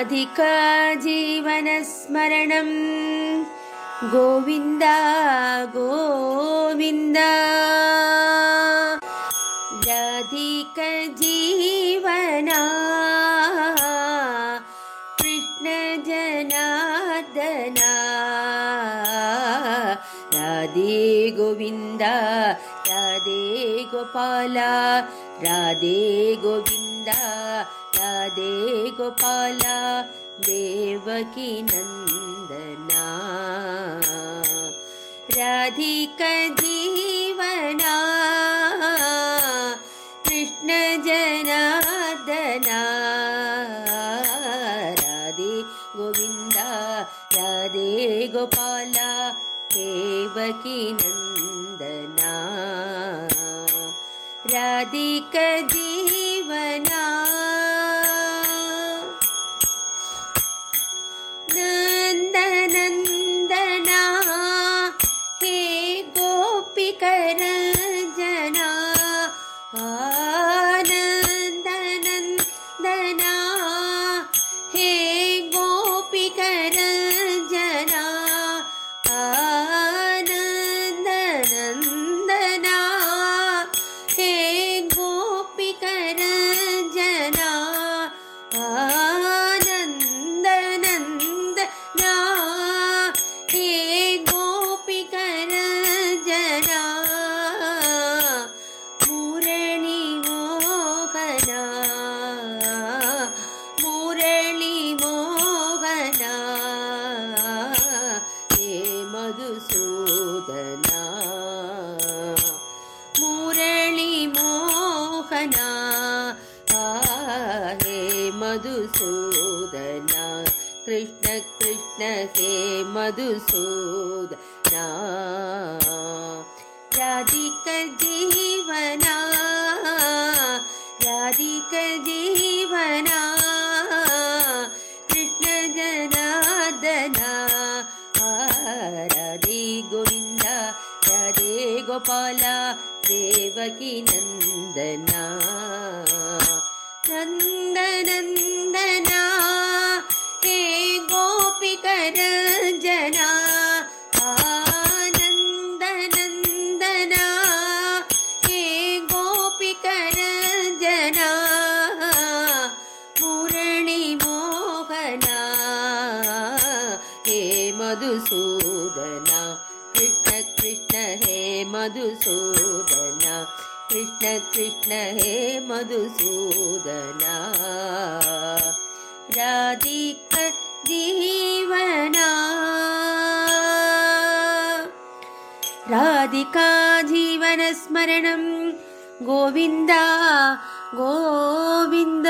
राधिका जीवनस्मरणं गोविन्द गोविन्द राधिका जीवना कृष्ण जनार्दना राधे गोविन्द राधे गोपाल राधे गोविन्द राधे गोपाल देवकी नन्दना राधिका जीवना कृष्ण जनार्दना राधे गोविन्द राधे गोपाल देवकी नन्दना राधिका जीवना नन्दनन्दना हे गोपिकरञ्जना नन्दनन्दना हे गोपिकरञ्जना नन्दनन्दना हे गोपिकरञ्जना नन्दनन्दना हे गोपिकरञ्जना मुरली मोहना मुरली मोहना हे मधुसूदना मुरली मोहना हे मधुसूदना कृष्ण कृष्ण हे मधुसूदना राधिका जीवना राधिका जीवना कृष्ण जनार्दना राधे गोविन्द राधे गोपाल देवकी नन्दना नन्दनन्दना हे गोपिकरञ्जना नन्दनन्दना हे गोपिकरञ्जना मुरली मोहना हे मधुसूदना कृष्ण कृष्ण हे मधुसूदना कृष्ण कृष्ण हे मधुसूदना राधिका जीवना राधिका जीवनस्मरणं गोविन्द गोविन्द।